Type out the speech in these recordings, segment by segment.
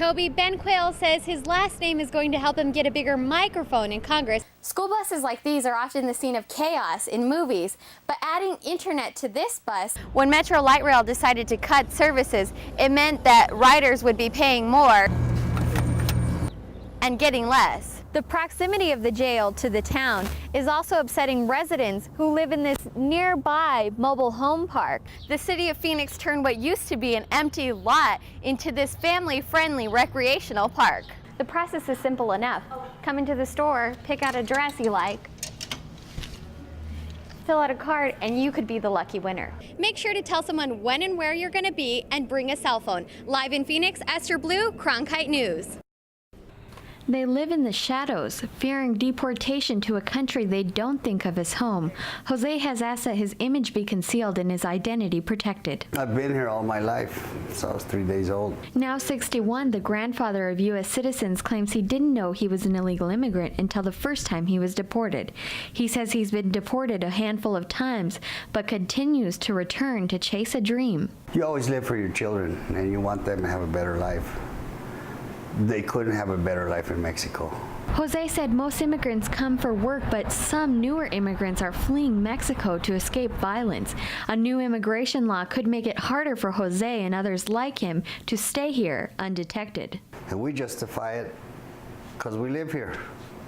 Toby Ben Quayle says his last name is going to help him get a bigger microphone in Congress. School buses like these are often the scene of chaos in movies, but adding internet to this bus, when Metro Light Rail decided to cut services, it meant that riders would be paying more and getting less. The proximity of the jail to the town is also upsetting residents who live in this nearby mobile home park. The city of Phoenix turned what used to be an empty lot into this family-friendly recreational park. The process is simple enough. Come into the store, pick out a dress you like, fill out a card, and you could be the lucky winner. Make sure to tell someone when and where you're going to be and bring a cell phone. Live in Phoenix, Esther Blue, Cronkite News. They live in the shadows, fearing deportation to a country they don't think of as home. Jose has asked that his image be concealed and his identity protected. I've been here all my life, so I was 3 days old. Now 61, the grandfather of U.S. citizens claims he didn't know he was an illegal immigrant until the first time he was deported. He says he's been deported a handful of times, but continues to return to chase a dream. You always live for your children, and you want them to have a better life. They couldn't have a better life in Mexico. Jose said most immigrants come for work, but some newer immigrants are fleeing Mexico to escape violence. A new immigration law could make it harder for Jose and others like him to stay here undetected. And we justify it because we live here.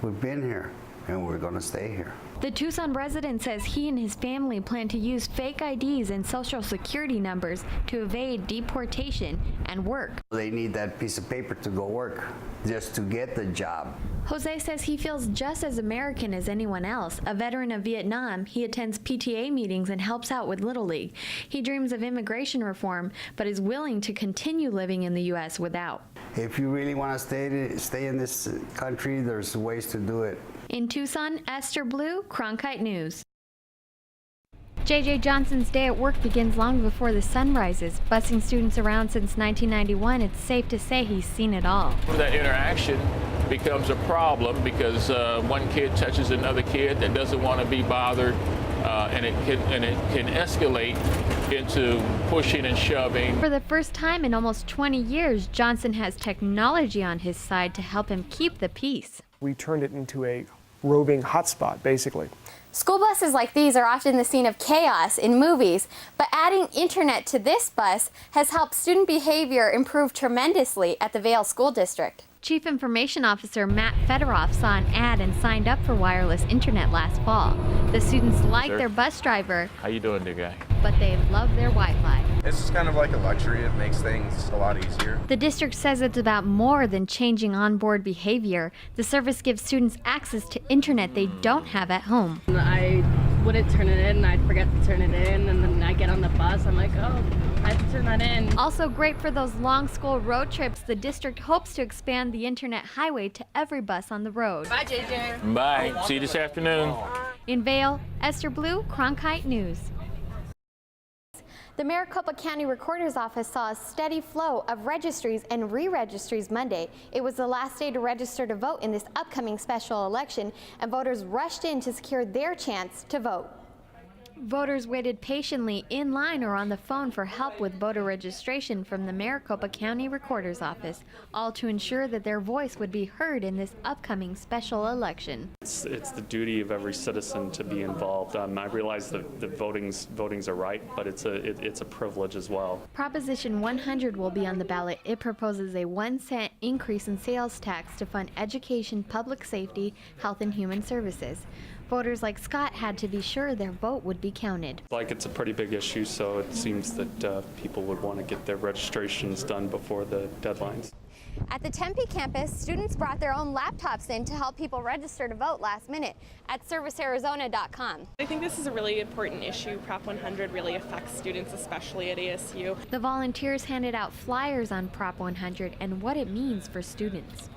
We've been here, and we're going to stay here. The Tucson resident says he and his family plan to use fake IDs and social security numbers to evade deportation and work. They need that piece of paper to go work, just to get the job. Jose says he feels just as American as anyone else. A veteran of Vietnam, he attends PTA meetings and helps out with Little League. He dreams of immigration reform, but is willing to continue living in the U.S. without. If you really want to stay in this country, there's ways to do it. In Tucson, Esther Blue, Cronkite News. J.J. Johnson's day at work begins long before the sun rises. Busing students around since 1991, it's safe to say he's seen it all. That interaction becomes a problem because one kid touches another kid that doesn't want to be bothered, and it can escalate into pushing and shoving. For the first time in almost 20 years, Johnson has technology on his side to help him keep the peace. We turned it into a roving hotspot, basically. School buses like these are often the scene of chaos in movies, but adding internet to this bus has helped student behavior improve tremendously at the Vail School District. Chief Information Officer Matt Federoff saw an ad and signed up for wireless internet last fall. The students like their bus driver. How you doing, big guy? But they love their Wi-Fi. It's just kind of like a luxury. It makes things a lot easier. The district says it's about more than changing onboard behavior. The service gives students access to internet they don't have at home. I wouldn't turn it in, I'd forget to turn it in, and then I get on the bus, I'm like, oh, I have to turn that in. Also great for those long school road trips, the district hopes to expand the internet highway to every bus on the road. Bye, JJ. Bye. See you this afternoon. In Vail, Esther Blue, Cronkite News. The Maricopa County Recorder's Office saw a steady flow of registries and re-registries Monday. It was the last day to register to vote in this upcoming special election, and voters rushed in to secure their chance to vote. Voters waited patiently in line or on the phone for help with voter registration from the Maricopa County Recorder's Office, all to ensure that their voice would be heard in this upcoming special election. It's the duty of every citizen to be involved. I realize that the voting's a right, but it's a privilege as well. Proposition 100 will be on the ballot. It proposes a 1-cent increase in sales tax to fund education, public safety, health, and human services. Voters like Scott had to be sure their vote would be counted. It's a pretty big issue, so it seems that people would want to get their registrations done before the deadlines. At the Tempe campus, students brought their own laptops in to help people register to vote last minute at servicearizona.com. I think this is a really important issue. Prop 100 really affects students, especially at ASU. The volunteers handed out flyers on Prop 100 and what it means for students.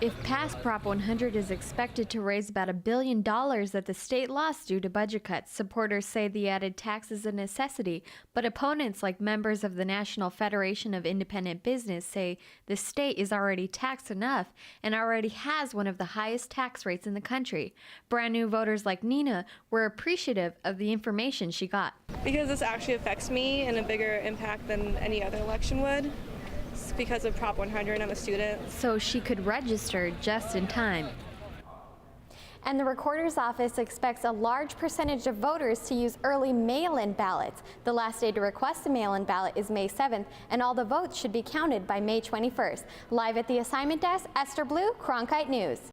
If passed, Prop 100 is expected to raise about $1 billion that the state lost due to budget cuts. Supporters say the added tax is a necessity, but opponents like members of the National Federation of Independent Business say the state is already taxed enough and already has one of the highest tax rates in the country. Brand new voters like Nina were appreciative of the information she got. Because this actually affects me in a bigger impact than any other election would. votes because of Prop 100 and the students. So she could register just in time. And the Recorder's Office expects a large percentage of voters to use early mail-in ballots. The last day to request a mail-in ballot is May 7th, and all the votes should be counted by May 21st. Live at the assignment desk, Esther Blue, Cronkite News.